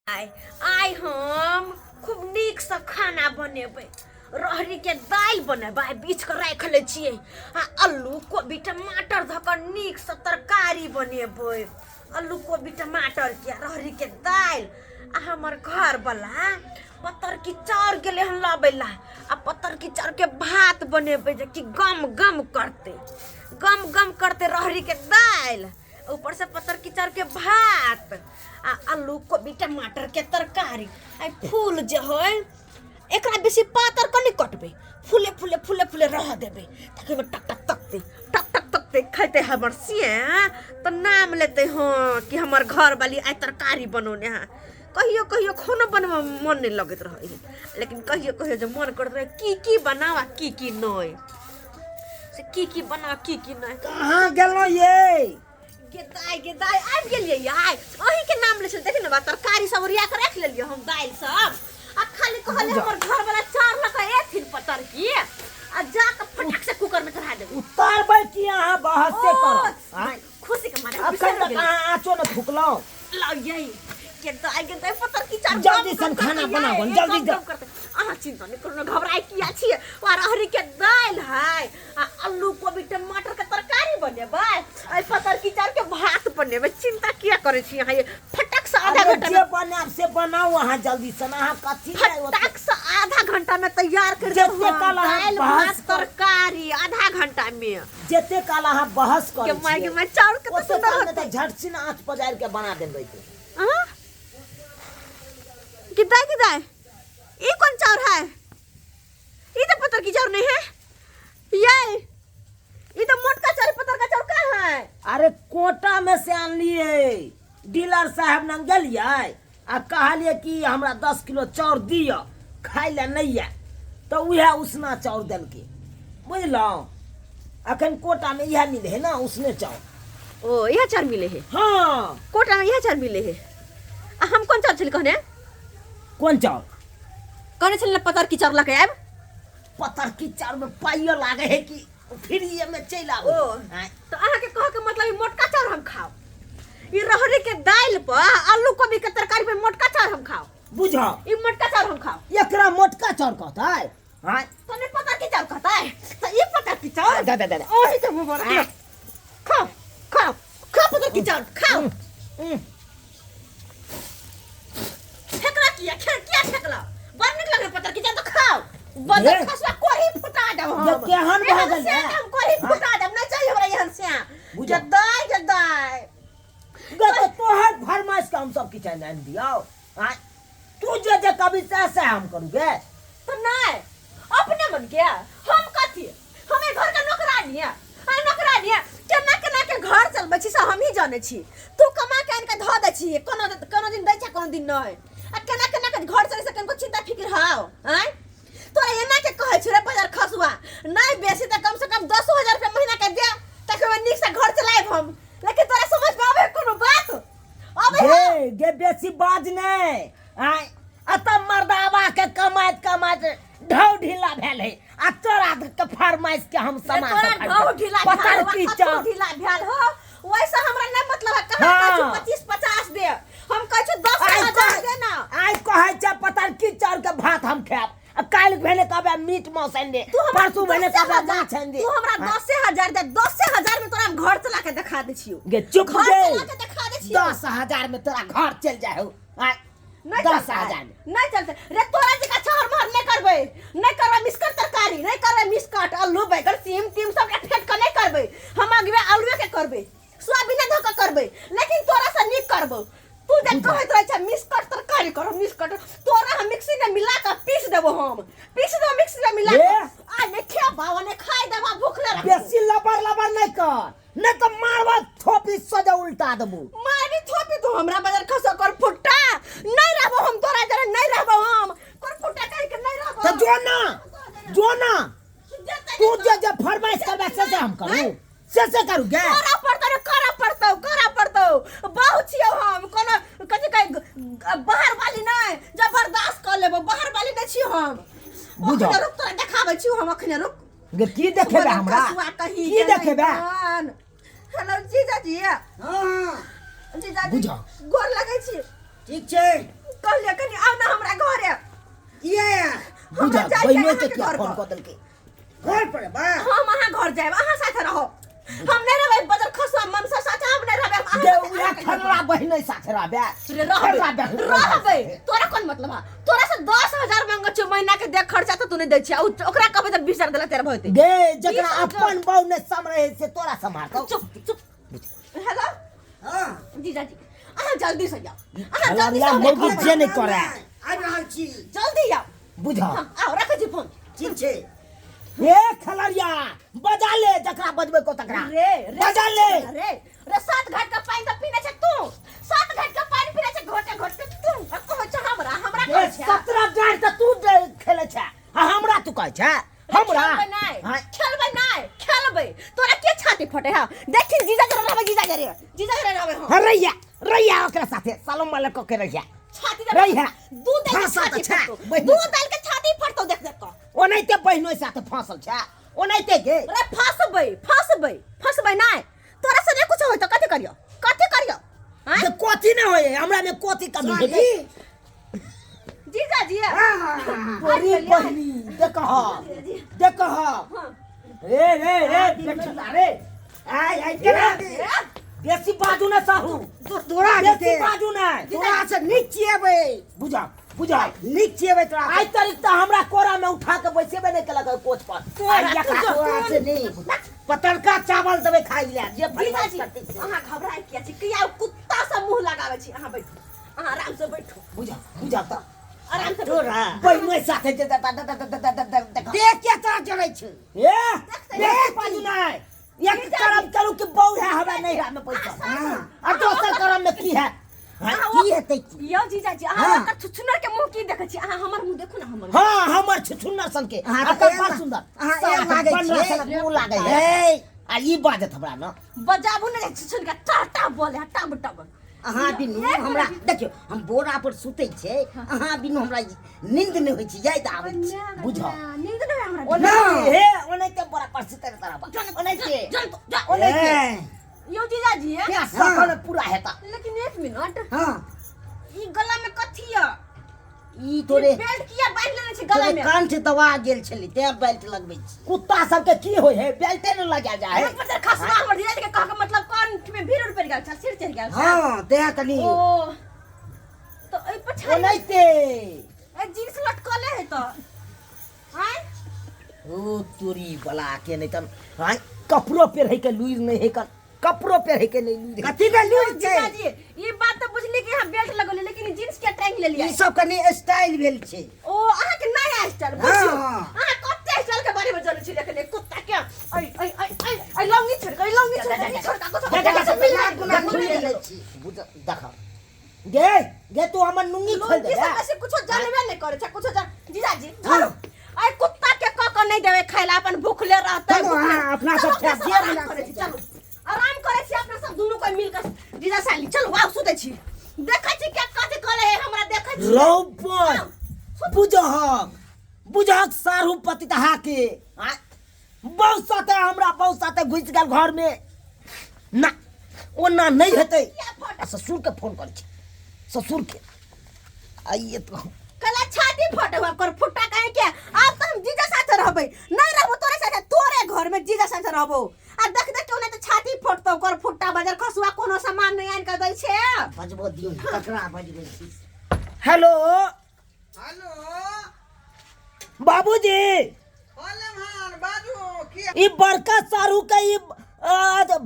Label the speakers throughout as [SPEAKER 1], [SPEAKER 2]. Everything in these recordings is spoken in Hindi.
[SPEAKER 1] आइ हम खूब नीक से खाना बनेबै। रहरी के दाल बनेबै, बीछ के राख ले छियै। आलू कोबी टमाटर धऽ कऽ नीक से तरकारी बनेबै। आलू कोबी टमाटर के रहरी के दाल। हमर घर वाला पत्तर की चाउर गेले हन लाबै ला। पत्तर की चाउर के भात बनेबै जे कि गम गम करते रहरी के दाल, ऊपर से पत्तर की चाउर के भात, आलू कोबी टमाटर के तरकारी। फूल जे है एकरा बेसी पातर कनी कटबे, फूले फूले फूले फूले रह देबे ताकि में टक टक तकते खाते हमर सिए तो नाम लेते हाँ कि हमर घर वाली आई तरकारी बनौने हैं। कहियो कहियो खाना बनवा मन नहीं लगत रहे, लेकिन कहियो कहियो जो मन करत रहे की बनावा की नहीं से की बनावा की नहीं।
[SPEAKER 2] कहाँ गेलो ये
[SPEAKER 1] गेदाई आबि गेलिए यार, अही के नाम ले देखि न बा तरकारी सब रिया के रख लेलिए हम दाल सब। खाली कहले हमर घर वाला चार लका एथिन पत्तर की जा के फटक से कुकर में चढ़ा देबे।
[SPEAKER 2] उतारबै कि अहाँ बहस से करो
[SPEAKER 1] खुशी के मारे
[SPEAKER 2] अखन तक अहाँ आँचो न फुकलौ।
[SPEAKER 1] लगियै गेदाई पत्तर की चार
[SPEAKER 2] जल्दी सन खाना बनाओ जल्दी
[SPEAKER 1] करते। अहाँ चिंता नहीं करो, घबराई किया छिए। रहरी के दाल है, आलू कोबी टमाटर के तरकारी बनेबै, आ पत्तर की चार के भात बनेबै। चिंता किया करे छी अहाँ? ये फटक से आधा घंटा
[SPEAKER 2] जे बनाब से बनाओ अहाँ जल्दी सन। अहाँ कथि
[SPEAKER 1] फटक से आधा घंटा में तैयार कर देब दाल भात तरकारी आधा घंटा में।
[SPEAKER 2] जते काल अहाँ बहस करे
[SPEAKER 1] के माय के मैं चाउर के तो सुंदर होते
[SPEAKER 2] झट से आँच पजार के बना देबै।
[SPEAKER 1] हां किदाई ये कौन चाउर है? ये तो पत्तर की चाउर नहीं है ये तो मोटका चाउर पत्तर का चाउर कहाँ है?
[SPEAKER 2] अरे कोटा में से आनलिए, डीलर साहब न गेलिए आ कहलिए कि हमरा 10 किलो चाउर दियो खाई ले नहीं है, तो वह उसना चाउर देलके बुझलौ। अखन कोटा में यह मिले है ना उसने चाउर।
[SPEAKER 1] ओ यह चाउर मिले है?
[SPEAKER 2] हाँ
[SPEAKER 1] कोटा में यह चाउर मिले है। हम कौन चाउर चल कहने?
[SPEAKER 2] कौन चाउर
[SPEAKER 1] कहने चल पत्तर की चाउर लके आब।
[SPEAKER 2] पत्तर की चाउर में पाइयो लागे है कि फिर ये में चल आबो।
[SPEAKER 1] तो अहाँ के कह के मतलब ये मोटका चाउर हम खाओ, ये रहरी के दाल पर आलू कोबी के तरकारी पे मोटका चाउर हम खाओ?
[SPEAKER 2] बुझो
[SPEAKER 1] ये मोटका चाउर हम खाओ?
[SPEAKER 2] एकरा मोटका चाउर कहता है। हां
[SPEAKER 1] तो ने पत्तर की चाउर कहता है? तो ये पत्तर की चाउर
[SPEAKER 2] दे
[SPEAKER 1] ओही तो मुंह बड़ा खाओ पत्तर की चाउर खाओ। फेकला किया फेकला बड़ निक लगे पत्तर की चाउर तो खाओ। बदल खसवा कोही फुटा दब हम।
[SPEAKER 2] ये केहन भऽ गेल है?
[SPEAKER 1] हम कोही फुटा दब नहीं चाहिए हमरा यहन से। जदाई
[SPEAKER 2] तो तोहर फरमाइश का हम सब किचन जान दियो। तू जे कभी से हम करूगे
[SPEAKER 1] तो नहीं अपने मन के हम कथी हमें घर का नौकरानी है। नौकरानी है केना के घर चलबै छी से हम ही जाने छी। तू कमा के आन के ध दे छी, कोनो दिन दै छ कोनो दिन नहीं। केना के घर चले से कनको चिंता फिक्र हाउ हैं? तोरा एना के कहै छ रे बाजार खसुआ नहीं बेसी त कम से कम 10,000 रुपया महीना के दे ताकि हम नीक से घर चलाएब हम। लेकिन तोरा समझ में आवे कोनो बात?
[SPEAKER 2] अबे गे बेसी बाज नहीं। अत मर्दावा के कमाइत ढौ ढीला भेल है आ तोरा के फरमाइश के हम समान
[SPEAKER 1] ढौ ढीला
[SPEAKER 2] पत्तर की चाउर
[SPEAKER 1] ढीला भेल हो वैसा हमरा नहीं मतलब है। कहां 25-50 दे हम कहै छ 10,000 दे ना।
[SPEAKER 2] आई कहै छ पत्तर की चाउर के भात हम खाएब। काल भेले कहबे मीट मौसन दे, परसू भेले कहबे माछ दे।
[SPEAKER 1] तू हमरा 10,000 दे, 10,000 में तोरा घर चला के दिखा दे छियो।
[SPEAKER 2] गे चुप
[SPEAKER 1] घर
[SPEAKER 2] गे,
[SPEAKER 1] चला के दिखा दे छियो।
[SPEAKER 2] 10,000 में तोरा घर चल जाए हो।
[SPEAKER 1] नहीं
[SPEAKER 2] 10,000 में
[SPEAKER 1] नहीं चलते रे। तोरा जका चाउर मार नहीं करबे मिस्कट तरकारी नहीं करबे, मिस्कट आलू बैगन सीम तीम सब के फेट के नहीं करबे। हम आगबे आलूए के करबे, सोयाबीन धो के करबे। लेकिन तोरा से नहीं करबो। तू जे कहत रह छ मिस्कट तरकारी करो मिस्कट, तोरा हम मिक्सी में मिला के पीस देबो। हम पीस देबो मिक्सी में मिला के आ ने खा बावा ने खाई देबा भूखले रह।
[SPEAKER 2] बेसी लबर नहीं कर, नहीं तो मारवा थोपी सजा उल्टा देबो।
[SPEAKER 1] मारी थोपी तो हमरा बाजार खसो कर फुट्टा नहीं रहबो हम तोरा जरे नहीं रहबो हम कर फुट्टा कह के नहीं रहबो।
[SPEAKER 2] तो जो ना तू जे फरमाइश करबे से हम करू से करूगे।
[SPEAKER 1] करा पड़तो बहुत छियो हम कोनो कथि कह बाहर वाली नहीं जबरदस्त कर लेबो। बाहर वाली नहीं छियो हम।
[SPEAKER 2] बुझो
[SPEAKER 1] रुक तोरा देखाबै छियो हम अखने रुक।
[SPEAKER 2] गे की देखेबे हमरा की देखेबे?
[SPEAKER 1] हेलो जीजा जी।
[SPEAKER 2] हां
[SPEAKER 1] जीजा जी
[SPEAKER 2] बुझो
[SPEAKER 1] गोर लगै छी।
[SPEAKER 2] ठीक छै
[SPEAKER 1] कहलिए कनी आउ ना हमरा घरे
[SPEAKER 3] ये
[SPEAKER 2] बुझा
[SPEAKER 1] हम जाए
[SPEAKER 2] बहिनो
[SPEAKER 1] अहाँ
[SPEAKER 2] के
[SPEAKER 1] के
[SPEAKER 2] क्या
[SPEAKER 1] घर
[SPEAKER 2] फोन
[SPEAKER 1] पर।
[SPEAKER 2] कर देलकै
[SPEAKER 3] घर पर बा
[SPEAKER 1] हम अहाँ घर जाएब अहाँ साथे रहो हम नहीं रहबै बजर खसवा मनसा साथे हम नहीं रहबै हम
[SPEAKER 2] जे
[SPEAKER 1] अहाँ
[SPEAKER 2] उहे खनरा बहिनो साथे रहबे
[SPEAKER 1] रे रहबै तोरा कोन मतलब है तोरा से 10,000 मांगो छ महीना के देख खर्चा तो तू नहीं दै छ ओकरा कहबै त 20,000 देला तेरा भइते
[SPEAKER 2] गे जकरा अपन बाऊ ने समरे से तोरा संभाल
[SPEAKER 1] चुप चुप हेलो
[SPEAKER 3] हां
[SPEAKER 1] जीजाजी अहाँ जल्दी से जाओ अहाँ जल्दी
[SPEAKER 2] खलरिया
[SPEAKER 1] से
[SPEAKER 2] मौगी जे नहीं करे
[SPEAKER 3] आबि रहल छी
[SPEAKER 1] जल्दी आओ
[SPEAKER 2] बुझा
[SPEAKER 1] हम आओ रखै छी फोन
[SPEAKER 3] ठीक छै
[SPEAKER 2] ए खलरिया बजा ले जकरा बजबै को तकरा
[SPEAKER 1] रे
[SPEAKER 2] बजा ले
[SPEAKER 1] रे रे 7 घाट का पानी त पीने छ तू 7 घाट का पानी पीने छ घोटे घोटे तू कहै छ हमरा
[SPEAKER 2] ए
[SPEAKER 1] कहै छ
[SPEAKER 2] 17 गाड़ त तू खेले छ हमरा तू कहै छ हमरा
[SPEAKER 1] खेलबै नहीं खेलबै तोरा के छाती फटे है देखी जीजा जरा रहबै जीजा जरा रहबै हम
[SPEAKER 2] रैया रैया ओकरा साथे सालम वाला को के रैया
[SPEAKER 1] छाती
[SPEAKER 2] रैया
[SPEAKER 1] दूध दे
[SPEAKER 2] फांसा
[SPEAKER 1] छाती
[SPEAKER 2] त छ
[SPEAKER 1] फटतो दूध डाल के छाती फटतो देख देख के
[SPEAKER 2] ओनाइते बहिनो साथे फांसल छ ओनाइते गे
[SPEAKER 1] रे फसबै नहीं तोरा से नहीं कुछ होय त कथि करियो हैं
[SPEAKER 2] जे कोथी न होय हमरा में कोथी कमी है
[SPEAKER 1] जीजा जी
[SPEAKER 2] तोरी बहिनी देख रे रे रे बेटा रे आई केना बेसी बाजू न साहू
[SPEAKER 3] तोरा
[SPEAKER 2] बेसी बाजू न
[SPEAKER 3] तोरा से नीचे अबै
[SPEAKER 2] बुझा
[SPEAKER 3] नीचे अबै तोरा
[SPEAKER 2] आई तारीख त हमरा कोरा में उठा के बैसेबे नहीं केलक कोच पर
[SPEAKER 3] आई तोरा से नहीं पतरका चावल देबै खाइ ले जे
[SPEAKER 1] जीजा जी अहाँ घबराए किया छी किया कुत्ता से मुंह लगावे छी अहाँ बैठो अहाँ आराम से बैठो
[SPEAKER 2] बुझा त
[SPEAKER 1] आराम से
[SPEAKER 3] तोरा
[SPEAKER 2] बहिनो साथे जे
[SPEAKER 3] देख के तोरा चलै छै
[SPEAKER 2] ए बेसी बाजू न एक करम करू कि बौ है हमरा नहीं है में पैसा और दोसर करम में की है
[SPEAKER 3] की हेतै
[SPEAKER 1] यो जीजा जी अहाँ ओकर छुछुनर के मुंह की देखै छी अहाँ हमर मुंह देखू ना हमर
[SPEAKER 2] हाँ हमर छुछुन्नर सन के
[SPEAKER 3] अहाँ
[SPEAKER 2] अकर
[SPEAKER 3] तऽ
[SPEAKER 2] बड़
[SPEAKER 3] एना-
[SPEAKER 2] सुंदर
[SPEAKER 3] अहाँ
[SPEAKER 2] साला
[SPEAKER 3] एना लागै
[SPEAKER 2] बनरा
[SPEAKER 3] छियै।
[SPEAKER 2] सनक मुंह लागै
[SPEAKER 3] ए
[SPEAKER 2] है आ ई बाजत हमरा न
[SPEAKER 1] बजाबू ने छुछुन के टाटा बोले टब टब
[SPEAKER 3] अहाँ बिनु हमरा देखियो हम बोरा पर सुतै छै अहाँ बिनु हमरा नींद नहि होइ छै याद आबै छै
[SPEAKER 2] बुझा
[SPEAKER 1] नींद नहीं हमरा
[SPEAKER 2] ओने हे ओने के बड़ा पर सुतै तरह ओने के
[SPEAKER 1] जल तो जा
[SPEAKER 2] ओने के
[SPEAKER 1] यो जीजा जी
[SPEAKER 2] क्या सकल पूरा हेता
[SPEAKER 1] लेकिन 1 मिनट
[SPEAKER 3] हां
[SPEAKER 1] ई गला में कथि है
[SPEAKER 3] ई तोरे
[SPEAKER 1] बेल्ट किया बांध लेने छै गला
[SPEAKER 3] तोरे
[SPEAKER 1] में
[SPEAKER 3] कंठ दबा गेल छलै तें बेल्ट लगबै छी
[SPEAKER 2] कुत्ता सब के की होय है बेल्टे न लगा जाए
[SPEAKER 1] एक पर खसरा हमर जीजा जी के कह के मतलब कंठ में भीड़ पड़ गेल छ सिर चढ़ गेल छ
[SPEAKER 3] हां तें कनी
[SPEAKER 1] ओ तो ए पछाई
[SPEAKER 2] ओने के
[SPEAKER 1] ए जींस लटकले है तो हैं
[SPEAKER 2] ओ तोरी बला के नहीं तन हां कपड़ो पे रह के लुइर नहीं है कर कपड़ो पे रह के नहीं लुइर
[SPEAKER 3] कथी के लूर छै
[SPEAKER 1] जीजा जी ये बात तो बुझली कि हां बेल्ट लगोले लेकिन जींस के टांग ले लिया
[SPEAKER 3] ई सब कनी स्टाइल भेल छै
[SPEAKER 1] ओ अहाँ के नया स्टाइल
[SPEAKER 3] हाँ,
[SPEAKER 1] बुझियो
[SPEAKER 3] हाँ।
[SPEAKER 1] अहाँ कते स्टाइल के बारे में जाने छी लेकिन कुत्ता के आई लंगी छोड़
[SPEAKER 2] बुझ देखा गे गे तू हमर नुंगी खोल
[SPEAKER 1] लोग
[SPEAKER 2] दे
[SPEAKER 1] की सब से कुछो जानबे नहीं करे छ कुछो जान जीजा जी
[SPEAKER 3] हाँ।
[SPEAKER 1] चलो आई कुत्ता के क नहीं देवे खाइला अपन भूखले रहते
[SPEAKER 3] चलो, हाँ, अपना सब
[SPEAKER 1] चलो,
[SPEAKER 3] जे
[SPEAKER 1] आराम
[SPEAKER 3] मिला
[SPEAKER 1] करे
[SPEAKER 3] से
[SPEAKER 1] छी, चलो आराम करे छी अपना सब दुनू कोई मिलकर जीजा साली चलो वाव सुते छी देखै छी क्या कथि करे है हमरा देखै छी
[SPEAKER 2] रौपन बुझहक सारू पति तहा के बहुत साथे हमरा बहुत साथे घुस गेल घर में ना ओना नहीं हेतै आ ससुर के फोन कर ससुर के आइए तो
[SPEAKER 1] कला छाती फटे हुआ कर फुट्टा कहे के अब तो हम जीजा साथे रहबै नहीं रहबो तोरे साथे तोरे घर में जीजा साथे रहबो आ देख देख के ओने तो छाती फटतो कर फुट्टा बजर खसुआ कोनो सामान नहीं आन के दै छे
[SPEAKER 3] बजबो दियौ ककरा बजबै छी
[SPEAKER 2] हेलो
[SPEAKER 4] हेलो
[SPEAKER 2] बाबूजी
[SPEAKER 4] पालमान बाजू की
[SPEAKER 2] ई बड़का सारू के ई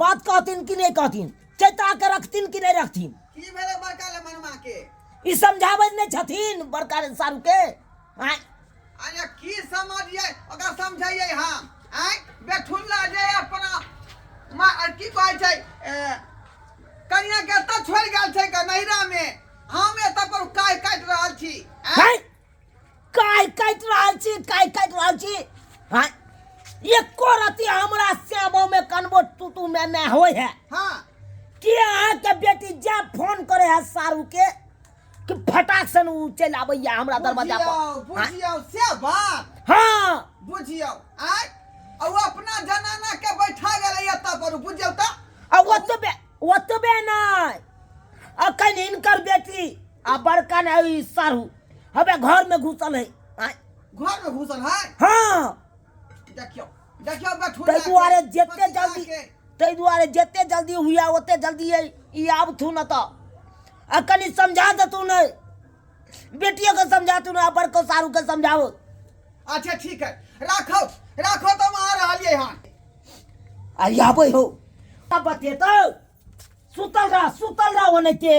[SPEAKER 2] बात कहथिन कि नहीं कहथिन चेता के रखथिन कि नहीं रखथिन
[SPEAKER 4] की भेले बड़का ले मनमा के
[SPEAKER 2] ई समझाबै नहीं छथिन बड़का सारू के
[SPEAKER 4] अरे की समझिए अगर समझाइए हम आय बेठुल्ला जे अपना मां की कहै छै कन्या के त छोड़ गेल छै के नहिरा में हम एत पर काय काट रहल छी
[SPEAKER 2] हैं काय काट रहल छी हैं एको रति हमरा श्यामो में कनबो टूटू में होय है
[SPEAKER 4] हां
[SPEAKER 2] कि अहाँ के बेटी जब फोन करे है सारू के कि फटाक से उ चल आबैया हमरा दरवाजा पर
[SPEAKER 4] बुझियो से बात
[SPEAKER 2] हाँ
[SPEAKER 4] बुझियो आय और अपना जनाना के बैठा गेलै एत पर बुझियो त
[SPEAKER 2] आ ओतबे नहीं अखन इनकर बेटी आ बड़का ने ई सारू हबे घर में घुसल है आय
[SPEAKER 4] घर में घुसल है।
[SPEAKER 2] हाँ
[SPEAKER 4] देखियो देखियो बैठू
[SPEAKER 2] तै दुआरे जेते जल्दी हुआ ओते जल्दी ई आब थू न तो आ कनी समझा दे तू ने बेटियों को समझा तू ना बड़को सारू के समझाओ।
[SPEAKER 4] अच्छा ठीक है राखो राखो तो हम आ रहलिए हां।
[SPEAKER 2] आ आबै हो अब बते तो सुतल रहा होने के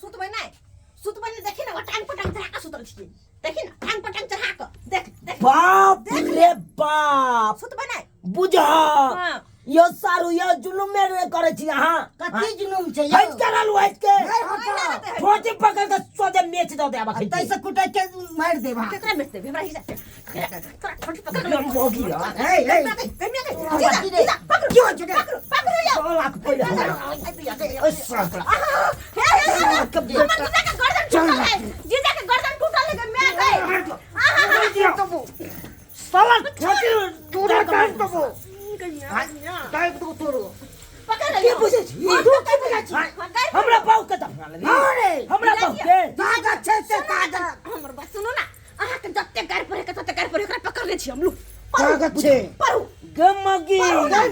[SPEAKER 1] सुतबै नहीं देखी ना टांग पटांग चढ़ा के सुतल छी देखी ना टांग पटांग चढ़ा के देख
[SPEAKER 2] बाप रे बाप
[SPEAKER 1] सुतबै नहीं
[SPEAKER 2] बुझा
[SPEAKER 1] हाँ।
[SPEAKER 2] यो सारू यो जुलुम में करे छी हां
[SPEAKER 3] कथी जुलूम छै
[SPEAKER 2] हट करल हट के
[SPEAKER 1] हट।
[SPEAKER 2] छोटे पकड़ के सोजे बेच दो दे अब
[SPEAKER 3] तैसे कुटाई के मार देबा
[SPEAKER 1] केकरा में देबे हमरा हिस्सा तोरा छोटी पकड़
[SPEAKER 2] हम होगी यार
[SPEAKER 3] हे हे
[SPEAKER 2] क्यों जगह
[SPEAKER 1] पकड़ या
[SPEAKER 2] 100 लाख पहले
[SPEAKER 1] जीजा के गर्दन टूटल है मैं गई
[SPEAKER 2] साला छोटी दूर कर दो काय तो तोरो
[SPEAKER 1] पकड़
[SPEAKER 2] के बुझे छी हमरा बाऊ के दफना लगी अरे हमरा बाऊ के
[SPEAKER 3] कागज छै से कागज
[SPEAKER 1] हमर बात सुनो ना अहाँ के जत्ते गार पर के तत्ते गार पर एकरा पकड़ ले छी हम लोग
[SPEAKER 3] कागज छै
[SPEAKER 1] पढ़ू
[SPEAKER 2] गमगी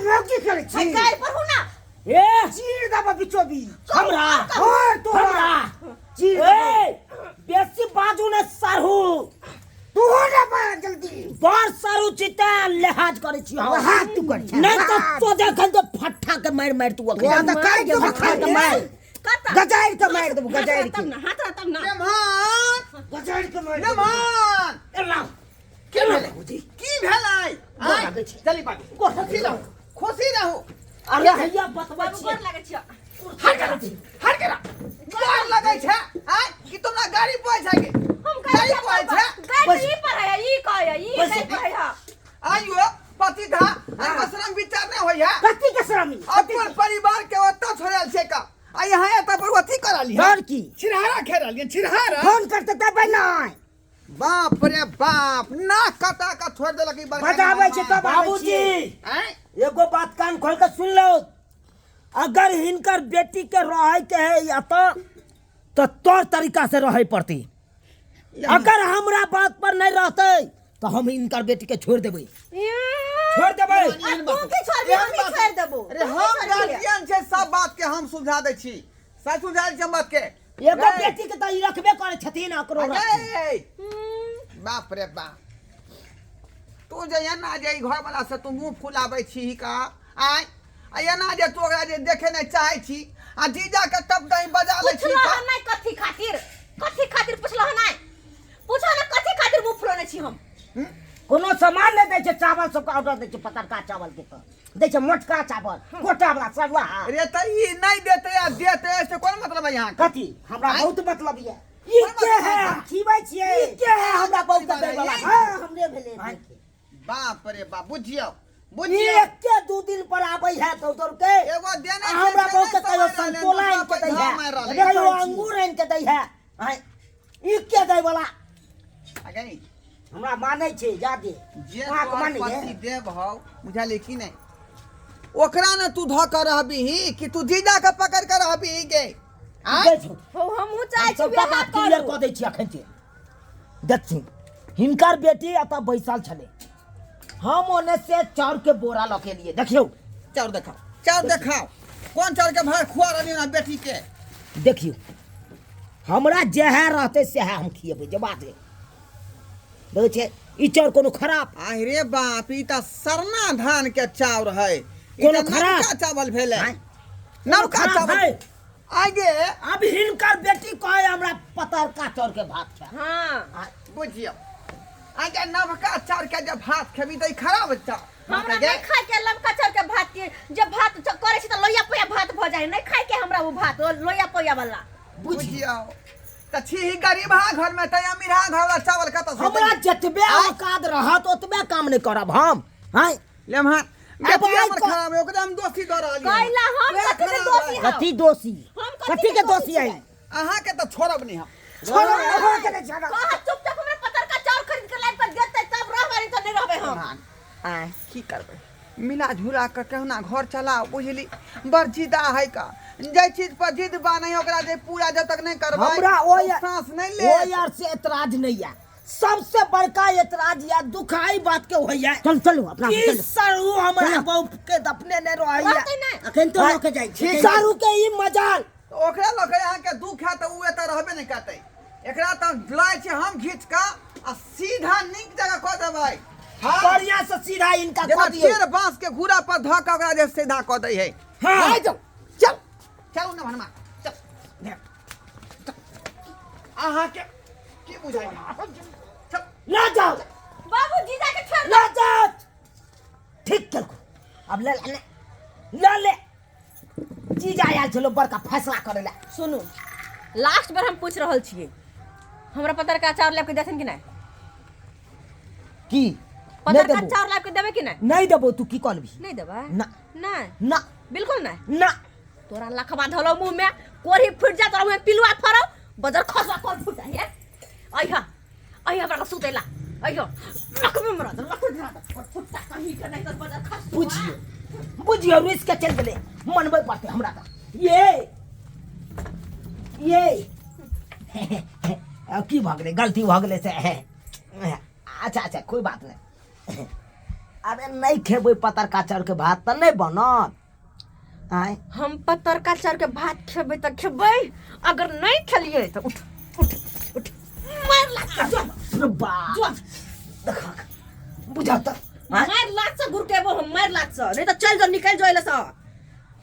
[SPEAKER 3] रोकी करे छी
[SPEAKER 1] गार पर हो ना
[SPEAKER 2] ए
[SPEAKER 3] चीर दबा बिचोबी
[SPEAKER 2] हमरा
[SPEAKER 3] ओए तोरा चीर
[SPEAKER 2] ए बेसी बाजू ने सारू
[SPEAKER 3] तू हो ना बा जल्दी
[SPEAKER 2] बार सारू चिता लिहाज करे छी हम
[SPEAKER 3] हाथ तू कर
[SPEAKER 2] नहीं तो सोजा खन तो फट्ठा के मार तू
[SPEAKER 3] या त काय के
[SPEAKER 2] फट्ठा के मार
[SPEAKER 3] गजाइर के मार देबो गजाइर के
[SPEAKER 1] तब ना हाथ तब ना
[SPEAKER 4] मेहमान
[SPEAKER 3] गजाइर के मार
[SPEAKER 4] मेहमान
[SPEAKER 2] एला
[SPEAKER 4] की भेलै की भेलै
[SPEAKER 2] लागे छै
[SPEAKER 4] चली बाबू खुशी रहू
[SPEAKER 2] अरे हैया बतबा
[SPEAKER 1] बाबू
[SPEAKER 2] छी
[SPEAKER 1] गोर लागे छी
[SPEAKER 4] हट करा डर लगै छै आय कि तुमरा गाड़ी पहुंच जाएगी
[SPEAKER 1] हम
[SPEAKER 4] गाड़ी पहुंच छै
[SPEAKER 1] गाड़ी ई पर है ई कह ई कह पर है
[SPEAKER 4] आइयो पति धा हमको शर्म विचार नहीं होइया
[SPEAKER 3] कथी के शरमी
[SPEAKER 4] अपन परिवार के ओत्ता छोड़ल छै का आ यहाँ एता पर अथी करली
[SPEAKER 3] डर की
[SPEAKER 4] छिरहारा खेरलिए छिरहारा
[SPEAKER 3] फोन करते तब नहीं
[SPEAKER 4] बाप रे बाप ना कटा का छोड़ देलक ई बड़का
[SPEAKER 3] बजाबै छै तब
[SPEAKER 2] बाबूजी
[SPEAKER 4] हैं
[SPEAKER 2] एगो बात कान खोल के सुन लो अगर हिनकर बेटी के रहे के है या तो तौर तरीका से रहे पड़ती अगर हमरा बात पर नहीं रहते तो हम इनकर बेटी के छोड़ देबै
[SPEAKER 1] तू के छोड़ दे हम छोड़ देबो
[SPEAKER 4] अरे हम गार्जियन छै सब बात के हम सुलझा दै छी सच सुलझा छै बात के
[SPEAKER 2] एगो बेटी के तो ई रखबे करे छथिन अकरो
[SPEAKER 4] अरे बाप रे बाप तू जे ना जे घर वाला से तू मुंह फुलाबै छी का आय आ ना जे तोरा जे देखे नहीं चाहे छी आ जीजा के तब दही बजा ले छी
[SPEAKER 1] पूछलो नहीं कथी खातिर पूछलो नहीं पूछो ना कथी खातिर मुंह फुलाने छी हम
[SPEAKER 3] कोनो सामान नहीं दै छै चावल सब का ऑर्डर दै छै पतरका चावल के तो दै छै मोटका चावल कोटा वाला सरवा
[SPEAKER 4] अरे त ई नहीं देते या देते से कोन मतलब है यहाँ
[SPEAKER 3] कथी हमरा बहुत मतलब है
[SPEAKER 2] ई के है
[SPEAKER 3] खीबै छियै
[SPEAKER 2] ई के है हमरा बहुत के दे वाला
[SPEAKER 3] हां हमरे भेले
[SPEAKER 4] बाप रे बाप बुझियो
[SPEAKER 2] ई
[SPEAKER 4] बुझियो
[SPEAKER 2] एक के 2 दिन पर आबै है तो के
[SPEAKER 4] एगो देने
[SPEAKER 2] हमरा बहुत के कहियो संतोला इन के दै है कहियो अंगूर इन के दै है ई के दै वाला
[SPEAKER 4] अगनी
[SPEAKER 3] हमरा मानै छै जादे
[SPEAKER 4] जे
[SPEAKER 3] काक
[SPEAKER 4] तोहर
[SPEAKER 3] मानै
[SPEAKER 4] पति देव हौ बुझाले कि नहीं ओकरा ने तू ध कर रहबी कि तू जीजा के पकड़ कर रहबी के
[SPEAKER 1] हो हम चाहे छी
[SPEAKER 2] सबटा बात क्लियर क दै छी अखन ते देखछी हिनकर बेटी अता बैसल छले हम ओने से चाउर के बोरा लके लिए देखियो
[SPEAKER 4] चाउर देखाओ कौन चाउर के भाई खुआ रहनी ना बेटी के
[SPEAKER 2] देखियो हमरा जे है रहते से है हम खिएबै जे बात है देखै छै ई चाउर कोनो खराब
[SPEAKER 4] अरे बाप ई त सरना धान के चाउर है
[SPEAKER 2] कोनो खराब
[SPEAKER 4] नवका चावल भेले
[SPEAKER 2] हैं?
[SPEAKER 4] नवका
[SPEAKER 2] खराब
[SPEAKER 4] चावल
[SPEAKER 2] है।
[SPEAKER 4] आगे
[SPEAKER 2] अब हिनकर बेटी कहे हमरा पतरका चाउर के भात छै
[SPEAKER 1] हां
[SPEAKER 4] बुझियो आगे नवका चाउर के जब भात खेबी त ई खराब चाउर
[SPEAKER 1] हमरा नहीं खाए के लमका चाउर के भात के जब भात करे छी त लोया पोया भात भ जाए नहीं खाए के हमरा वो भात लोया पोया वाला
[SPEAKER 4] बुझियो त छी गरीब हा घर में त अमीर हा घर वाला चावल कत से
[SPEAKER 2] हमरा जतबे औकात रहत ओतबे काम नहीं करब हम हैं
[SPEAKER 4] लेमहा
[SPEAKER 2] अब
[SPEAKER 4] बेटी
[SPEAKER 2] आइ
[SPEAKER 4] हमर
[SPEAKER 2] को-
[SPEAKER 4] खराब है ओकरा हम दोषी द रहली
[SPEAKER 1] कैला हम
[SPEAKER 4] वे
[SPEAKER 1] कथी के
[SPEAKER 4] खराब
[SPEAKER 1] दोषी
[SPEAKER 4] है।
[SPEAKER 1] हम
[SPEAKER 2] कथी दोषी
[SPEAKER 1] हम
[SPEAKER 2] कथी के दोषी है
[SPEAKER 4] अहाँ के त छोड़ब नहीं हम
[SPEAKER 3] छोड़ो हो के नहीं छोड़ो
[SPEAKER 1] कहा चुपचाप हमरा पतरका चाउर खरीद के लाइफ पर देते तब रहबारी त नहीं रहबे हम
[SPEAKER 4] की करबै मिला झुला कर केहुना घर चलाओ बुझली बर्जीदा है का जे चीज पर जिद बा नहीं ओकरा जे पूरा जब तक नहीं करबै
[SPEAKER 2] हमरा
[SPEAKER 4] सांस नहीं
[SPEAKER 2] ओ
[SPEAKER 4] ले
[SPEAKER 2] यार से एतराज नहीं है। सबसे बड़का एतराज या दुखाई बात के होइया
[SPEAKER 3] चल चलू अपना
[SPEAKER 2] कि
[SPEAKER 3] चल
[SPEAKER 2] सरू हमरा बहू के दफने ने रहइया।
[SPEAKER 1] रहतै ना
[SPEAKER 3] अखन तो लोग के जाई छै
[SPEAKER 2] सरू के ई मजाल
[SPEAKER 4] तो ओकरा लोग यहाँ के दुख है तो उ एत रहबे नहीं करते एकरा तो लाय छै हम घीच का आ सीधा नीक जगह कऽ देबै
[SPEAKER 2] बढ़िया से सीधा इनका
[SPEAKER 4] जेना
[SPEAKER 2] कह दिए।
[SPEAKER 4] चेर बांस के घूरा पर धऽ के ओकरा जे सीधा कऽ दै है
[SPEAKER 2] हां
[SPEAKER 4] जाओ चल चलू ना भनमा चल अहाँ के की बुझाइ चल
[SPEAKER 2] ना जाओ
[SPEAKER 1] बाबू जीजा के छोड़
[SPEAKER 2] ना जाओ। ठीक कर अब ले ले जीजा आयल चलो बड़का फैसला करे ला।
[SPEAKER 1] सुनू लास्ट बार हम पूछ रहल छियै हमरा पतर का चाउर लेके देथिन कि नहीं
[SPEAKER 2] की
[SPEAKER 1] पतर का चाउर लेके देबे कि नहीं
[SPEAKER 2] नहीं देबो तू की कहलबी
[SPEAKER 1] नहीं देबे
[SPEAKER 2] ना
[SPEAKER 1] नहीं
[SPEAKER 2] ना
[SPEAKER 1] बिल्कुल नहीं
[SPEAKER 2] ना
[SPEAKER 1] तोरा लखबा धलो मुंह में कोरी फुट जा तोरा मुंह में पिलुआ फरो बजर खसवा कर फुट है अइहा बड़ा सुतेला अइहा लख में मरा लख में मरा फुटता कहीं के नहीं तो बजर खस
[SPEAKER 2] बुझियो रिस्क के चल गेले मनबै पड़ते हमरा का ये अब की भ गेले गलती भ गेले से अच्छा कोई बात नहीं। अरे नहीं खेबै पतर का चाउर के भात त नहीं बनत आय
[SPEAKER 1] हम पतर का चाउर के भात खेबै त खेबै अगर नहीं खेलिए तो उठ मार ला
[SPEAKER 2] बा देखा बुझा त
[SPEAKER 1] मार लाग्छ गुरकेबो हम मार लाग्छ नहीं तो चल जो निकल जो एले स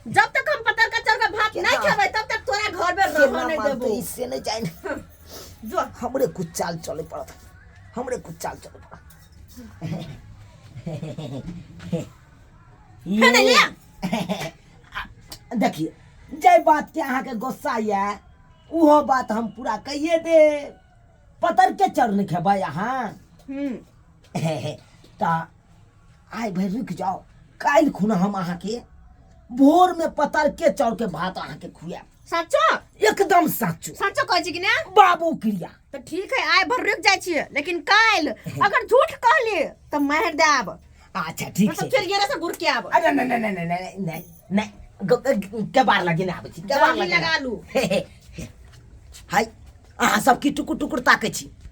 [SPEAKER 1] जब तक हम पतर का चाउर का भात नहीं खेबै तब तक तोरा घर में रह नहीं देबो
[SPEAKER 2] इससे नहीं चाहिए
[SPEAKER 1] जो
[SPEAKER 2] हमरे कुछ चाल चले पड़त हमरे कुछ चाल चले पड़त
[SPEAKER 1] नहीं लिया
[SPEAKER 2] देखिए जय बात के अहाँ के गुस्सा ये उहो बात हम पूरा कहिए दे पतर के चढ़ नहीं खेबा यहाँ ता आइ भाई रुक जाओ काल खुना हम अहाँ के भोर में पतर के चढ़ के भात अहाँ के खुआ
[SPEAKER 1] सच्चो
[SPEAKER 2] एकदम साचू
[SPEAKER 1] सच्चो कहै छी कि ना
[SPEAKER 2] बाबू क्रिया
[SPEAKER 1] तो ठीक है आइ भर रुक जाय छियै लेकिन काल अगर झूठ कहली तो मार देब
[SPEAKER 2] अच्छा ठीक
[SPEAKER 1] मतलब
[SPEAKER 2] है
[SPEAKER 1] चल गेला से गुरके आब
[SPEAKER 2] अरे नहीं के बार लगे ना आबै छी के बार
[SPEAKER 1] जल्दी
[SPEAKER 2] लगे
[SPEAKER 1] लगा लू
[SPEAKER 2] हाय अहाँ सब की टुकुर टुकुर ताकै छी